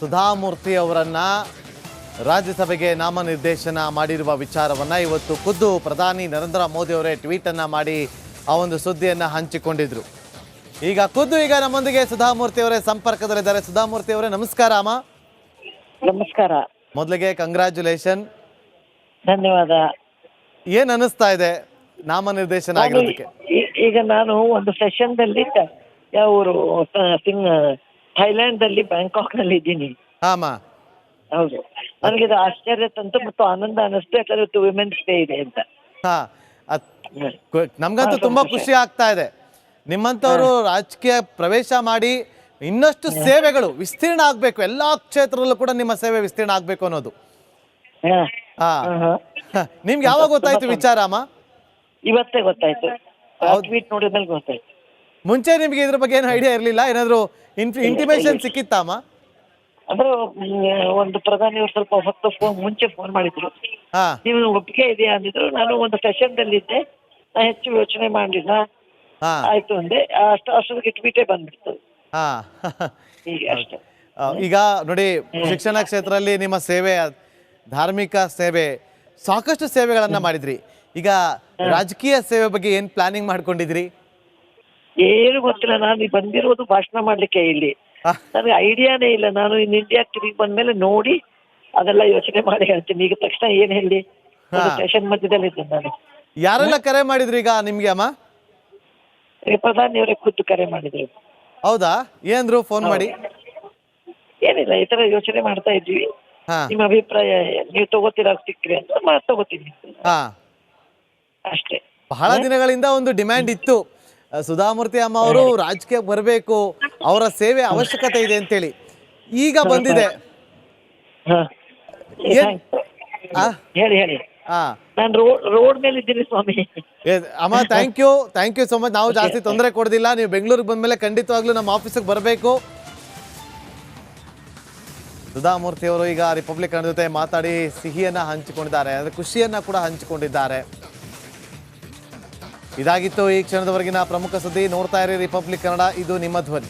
ಸುಧಾಮೂರ್ತಿ ಅವರನ್ನ ರಾಜ್ಯಸಭೆಗೆ ನಾಮನಿರ್ದೇಶನ ಮಾಡಿರುವ ವಿಚಾರವನ್ನ ಇವತ್ತು ಖುದ್ದು ಪ್ರಧಾನಿ ನರೇಂದ್ರ ಮೋದಿ ಅವರೇ ಟ್ವೀಟ್ ಅನ್ನ ಮಾಡಿ ಆ ಒಂದು ಸುದ್ದಿಯನ್ನ ಹಂಚಿಕೊಂಡಿದ್ರು. ಈಗ ನಮ್ಮೊಂದಿಗೆ ಸುಧಾಮೂರ್ತಿ ಅವರೇ ಸಂಪರ್ಕದಲ್ಲಿದ್ದಾರೆ. ಸುಧಾಮೂರ್ತಿ ಅವರೇ ನಮಸ್ಕಾರ ಅಮ್ಮ. ನಮಸ್ಕಾರ. ಮೊದಲಿಗೆ ಕಂಗ್ರ್ಯಾಚುಲೇಷನ್. ಧನ್ಯವಾದ. ಏನ್ ಅನಿಸ್ತಾ ಇದೆ ನಾಮನಿರ್ದೇಶನ ಆಗಿರೋದಕ್ಕೆ? ಈಗ ನಾನು ಒಂದು ಸೆಷನ್ ದಲ್ಲಿ ಯಾವ ಊರು ಥೈಲ್ಯಾಂಡ್ ದಲ್ಲಿ ಬ್ಯಾಂಕಾಕ್ ನಲ್ಲಿ ಇದ್ದೀನಿ. ಹಾಮ ಹೌದು, ನನಗೆ ಇದು ಆಶ್ಚರ್ಯ ತಂತು ಮತ್ತು ಆನಂದ ಅನಿಸ್ತು. ಯಾಕಂದ್ರೆ ವಿಮೆನ್ಸ್ ಡೇ ಇದೆ ಅಂತ. ಹಾ, ನಮ್ಗಂತೂ ತುಂಬಾ ಖುಷಿ ಆಗ್ತಾ ಇದೆ. ನಿಮ್ಮಂತವರು ರಾಜಕೀಯ ಪ್ರವೇಶ ಮಾಡಿ ಇನ್ನಷ್ಟು ಸೇವೆಗಳು ವಿಸ್ತೀರ್ಣ ಆಗ್ಬೇಕು, ಎಲ್ಲಾ ಕ್ಷೇತ್ರದಲ್ಲೂ ಕೂಡ ನಿಮ್ಮ ಸೇವೆ ವಿಸ್ತೀರ್ಣ ಆಗ್ಬೇಕು ಅನ್ನೋದು. ನಿಮ್ಗೆ ಯಾವಾಗ ಗೊತ್ತಾಯ್ತು ವಿಚಾರ ಅಮ್ಮ? ಇವತ್ತೇ ಗೊತ್ತಾಯ್ತು, ಟ್ವೀಟ್ ನೋಡಿದ್ಮೇಲೆ ಗೊತ್ತಾಯ್ತು. ಮುಂಚೆ ನಿಮ್ಗೆ ಇದ್ರ ಬಗ್ಗೆ ಏನು ಐಡಿಯಾ ಇರ್ಲಿಲ್ಲ? ಏನಾದ್ರು ಇಂಟಿಮೇಷನ್ ಸಿಕ್ಕಿತ್ತಾ ಅಮ್ಮ? ಅಂದ್ರೆ ಒಂದು ಪ್ರಧಾನಿಯವರು ಸ್ವಲ್ಪ ಹೊತ್ತು ಮುಂಚೆ ಫೋನ್ ಮಾಡಿದ್ರು, ನೀವು ಒಪ್ಪಿಗೆ ಇದೆಯಾ ಅಂದಿದ್ರು. ನಾನು ಒಂದು ಸೆಷನ್ ದಲ್ಲಿ ಇದ್ದೆ, ನಾ ಹೆಚ್ಚು ಯೋಚನೆ ಮಾಡಲಿಲ್ಲ. ಆಯ್ತು ಅಂದೆ, ಅಷ್ಟೊತ್ತಿಗೆ ಟ್ವೀಟೇ ಬಂದ್ಬಿಡ್ತು. ಈಗ ನೋಡಿ, ಶಿಕ್ಷಣ ಕ್ಷೇತ್ರದಲ್ಲಿ ನಿಮ್ಮ ಸೇವೆ, ಧಾರ್ಮಿಕ ಸೇವೆ, ಸಾಕಷ್ಟು ಸೇವೆಗಳನ್ನ ಮಾಡಿದ್ರಿ. ಈಗ ರಾಜಕೀಯ ಸೇವೆ ಬಗ್ಗೆ ಏನ್ ಪ್ಲಾನಿಂಗ್ ಮಾಡ್ಕೊಂಡಿದ್ರಿ? ಏನು ಗೊತ್ತಿಲ್ಲ. ನಾನು ಬಂದಿರೋದು ಭಾಷಣ ಮಾಡ್ಲಿಕ್ಕೆ ಇಲ್ಲಿ, ನನಗೆ ಐಡಿಯಾನೇ ಇಲ್ಲ. ನಾನು ಇನ್ ಇಂಡಿಯಾ ತಿರುಗಿ ಬಂದ್ಮೇಲೆ ನೋಡಿ ಅದೆಲ್ಲ ಯೋಚನೆ ಮಾಡಿ ಹೇಳ್ತೀನಿ. ಈಗ ತಕ್ಷಣ ಏನ್ ಹೇಳಿ, ಸೆಷನ್ ಮಧ್ಯದಲ್ಲಿ ಇದ್ದೆ ನಾನು. ಯಾರೆಲ್ಲ ಕರೆ ಮಾಡಿದ್ರಿ ಈಗ ನಿಮ್ಗೆ ಅಮ್ಮ? ಪ್ರಧಾನಿಯವರೇ ಖುದ್ದು ಕರೆ ಮಾಡಿದ್ರು. ಹೌದಾ? ಏನ್ರು ಫೋನ್ ಮಾಡಿ? ಏನಿಲ್ಲ, ಈ ತರ ಯೋಚನೆ ಮಾಡ್ತಾ ಇದ್ವಿ, ನಿಮ್ಮ ಅಭಿಪ್ರಾಯ ನೀವು ತಗೋತೀರಾ ಸಿಕ್ಕ್ರಿ ಅಂತ ತಗೋತೀನಿ ಅಷ್ಟೇ. ಬಹಳ ದಿನಗಳಿಂದ ಒಂದು ಡಿಮ್ಯಾಂಡ್ ಇತ್ತು, ಸುಧಾಮೂರ್ತಿ ಅಮ್ಮ ಅವರು ರಾಜಕೀಯಕ್ಕೆ ಬರಬೇಕು, ಅವರ ಸೇವೆ ಅವಶ್ಯಕತೆ ಇದೆ ಅಂತೇಳಿ. ಈಗ ಬಂದಿದೆ. ಹೇಳಿ ಹೇಳಿ. ನಾನು ರೋಡ್ ಮೇಲೆ ಇದ್ದೀನಿ ಸ್ವಾಮಿ. ಅಮ್ಮ, ಥ್ಯಾಂಕ್ ಯು ಸೋ ಮಚ್. ನಾವು ಜಾಸ್ತಿ ತೊಂದರೆ ಕೊಡೋದಿಲ್ಲ. ನೀವು ಬೆಂಗಳೂರಿಗೆ ಬಂದ್ಮೇಲೆ ಖಂಡಿತವಾಗ್ಲೂ ನಮ್ಮ ಆಫೀಸಿಗೆ ಬರಬೇಕು. ಸುಧಾಮೂರ್ತಿ ಅವರು ಈಗ ರಿಪಬ್ಲಿಕ್ ಕನ್ನಡ ಜೊತೆ ಮಾತಾಡಿ ಸಿಹಿಯನ್ನ ಹಂಚಿಕೊಂಡಿದ್ದಾರೆ, ಅಂದ್ರೆ ಖುಷಿಯನ್ನ ಕೂಡ ಹಂಚಿಕೊಂಡಿದ್ದಾರೆ. ಇದಾಗಿತ್ತು ಈ ಕ್ಷಣದವರೆಗಿನ ಪ್ರಮುಖ ಸುದ್ದಿ. ನೋಡ್ತಾ ಇರಿ ರಿಪಬ್ಲಿಕ್ ಕನ್ನಡ, ಇದು ನಿಮ್ಮ ಧ್ವನಿ.